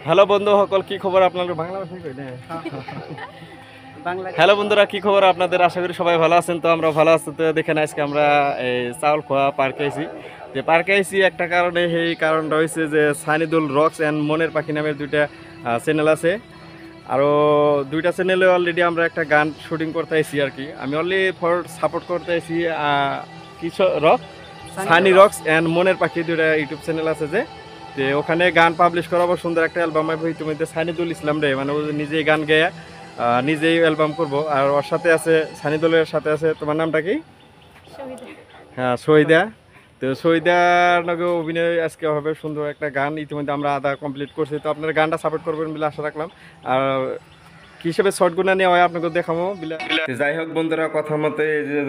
Hello বন্ধু সকল, কি খবর আপনাদের? বাংলা ভাষায় কই না? হ্যালো বন্ধুরা, কি খবর আপনাদের? আশা করি সবাই ভালো আছেন। তো আমরা ভালো আছি। তো দেখেন আজকে আমরা এই চাউল খোয়া পার্কে আইছি। যে পার্কে আইছি একটা কারণে, সেই কারণটা হয়েছে যে সানিদুল রক্স অ্যান্ড মনের পাখি নামের দুইটা চ্যানেল আছে। আরও দুইটা চ্যানেলে অলরেডি আমরা একটা গান শুটিং করতে আইছি আর কি। আমি অনলি ফর সাপোর্ট করতে আইছি কি রক সানি রক্স অ্যান্ড মনের পাখি দুইটা ইউটিউব চ্যানেল আছে যে। তো ওখানে গান পাবলিশ করাবো, সুন্দর একটা অ্যালবাম হবে ইতিমধ্যে। সানিদুল ইসলাম রে, মানে ও নিজেই গান গেয়ে নিজেই অ্যালবাম করব। আর ওর সাথে আছে সানিদুলের সাথে আছে, তোমার নামটা কি? হ্যাঁ, শহীদা। তো শহীদার নাকি অভিনয় আজকে হবে, সুন্দর একটা গান ইতিমধ্যে আমরা আধা কমপ্লিট করছি। তো আপনারা গানটা সাপোর্ট করবেন বলে আশা রাখলাম। আর কি হিসেবে শর্ট গুণা নেওয়া হয় আপনাকে দেখাবো। যাই হোক বন্ধুরা, কথা মতে যে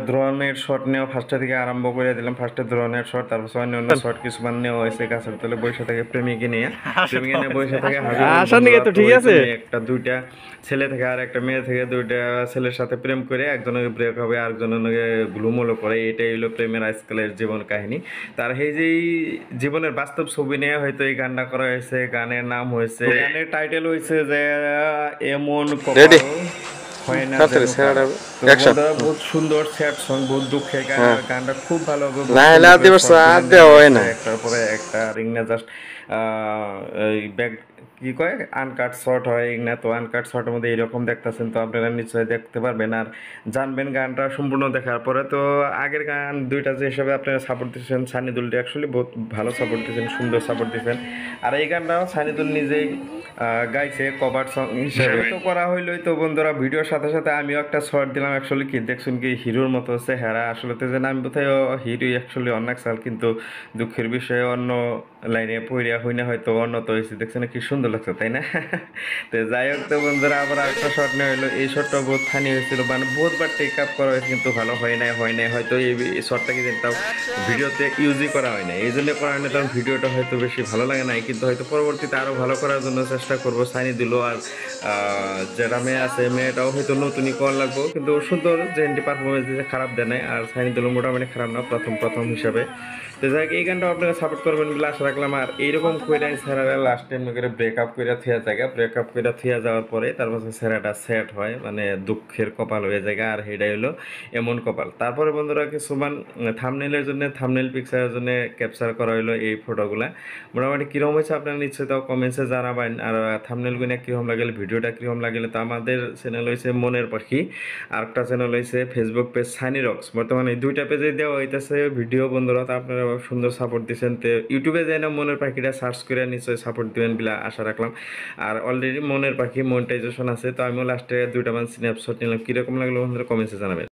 দ্রোণের শট নেওয়া ফার্স্টে থেকে আরম্ভ করে দিলাম। ফার্স্টে দ্রোণের শট, তারপর অন্য অন্য শট কিছুমান নেওয়া হয়েছে। গাছের তলে বৈশা থেকে প্রেমিকে নিয়ে বৈশা থেকে তো ঠিক আছে, একটা দুইটা ছেলে থেকে আর একটা মেয়ে থেকে দুইটা ছেলের সাথে প্রেম করে একজনের ব্রেক হবে, আরেকজনের গ্লুমলো করে। এটাই হলো প্রেমের আজকালের জীবন কাহিনী। তার এই যে জীবনের বাস্তব ছবি নিয়ে হয়তো এই গানটা করা হয়েছে। গানের নাম হয়েছে, গানের টাইটেল হয়েছে যে এমন কপাল হয় না। বহুত সুন্দর স্যাড সং, বহুত দুঃখের গান। গানটা খুব ভালো হবে, একটার পরে একটা রিংনা জাস্ট এই ব্যাক কি কয় আনকাট শর্ট হয় না। তো আনকাট শর্টের মধ্যে এইরকম দেখতেছেন, তো আপনারা নিশ্চয়ই দেখতে পারবেন আর জানবেন গানটা সম্পূর্ণ দেখার পরে। তো আগের গান দুইটা যে হিসাবে আপনারা সাপোর্ট দিচ্ছেন, সানিদুলটি অ্যাকচুয়ালি বহুত ভালো সাপোর্ট দিচ্ছেন, সুন্দর সাপোর্ট দিচ্ছেন। আর এই গানটাও সানিদুল নিজেই গাইছে কভার সং হিসেবে তো করা হইলই। তো বন্ধুরা, ভিডিওর সাথে সাথে আমিও একটা শর্ট দিলাম। অ্যাকচুয়ালি কি দেখছেন কি হিরোর মতো হচ্ছে হেরা, আসলে তো যেন আমি বোধহয় হিরো অ্যাকচুয়ালি অনেক সাল, কিন্তু দুঃখের বিষয়ে অন্য লাইনে পড়িয়া হই না, হয়তো অন্যত হয়েছে। দেখছেন কি সুন্দর লাগছে, তাই না? তো যাই হোক, তো বন্ধুরা আবার আরেকটা শর্ট নেওয়া হলো। এই শর্টটা বহুত ফানি হয়েছিল, মানে বহুতবার টেক আপ করা হয়েছে, কিন্তু ভালো হয় নাই হয়তো এই শর্টটা কি তাও ভিডিওতে ইউজই করা হয় না। এই জন্য করা হয় না, কারণ ভিডিওটা হয়তো বেশি ভালো লাগে নাই, কিন্তু হয়তো পরবর্তীতে আরও ভালো করার জন্য চেষ্টা করবো। সাইনি দিল আর যেটা মেয়ে আছে, মেয়েটাও হয়তো নতুনই কল লাগবো, কিন্তু সুন্দর যে পারফরমেন্স দিয়েছে, খারাপ দেয় নাই। আর সাইনি দিল মোটামুটি খারাপ না, প্রথম হিসাবে। তো যাই হোক, এই গানটা আপনারা সাপোর্ট করবেন বলে আশা রাখলাম। আর এইরকম করে স্যারারা লাস্ট টাইম করে ব্রেকআপ করে থিয়া জায়গা, ব্রেকআপ করে থিয়া যাওয়ার পরে তারপর স্যারাটা সেট হয়, মানে দুঃখের কপাল হয়ে যায়। আর সেটাই হলো এমন কপাল। তারপরে বন্ধুরা কিছুমান থামনেলের জন্য, থামনেল পিকচারের জন্য ক্যাপচার করা হলো এই ফটোগুলা। মোটামুটি কীরকম হয়েছে আপনারা নিশ্চয়ই তাও কমেন্টসে জানাবেন। আর থামনেলগুলো কীরকম লাগলে, ভিডিওটা কীরকম লাগলে। তো আমাদের চ্যানেল হয়েছে মনের পাখি, আর একটা চ্যানেল হয়েছে ফেসবুক পেজ সানি রক্স। বর্তমানে এই দুইটা পেজে দেওয়া হইতেছে ভিডিও বন্ধুরা। তো আপনারা সুন্দর সাপোর্ট দিচ্ছেন। তো ইউটিউবে যাই না, মনের পাখিটা সার্চ করে নিশ্চয়ই সাপোর্ট দিবেন বলে আশা রাখলাম। আর অলরেডি মনের পাখি মনিটাইজেশন আছে। তো আমিও লাস্টে দুইটা স্ন্যাপশট নিলাম, কীরকম লাগলো বন্ধুরা কমেন্টসে জানাবেন।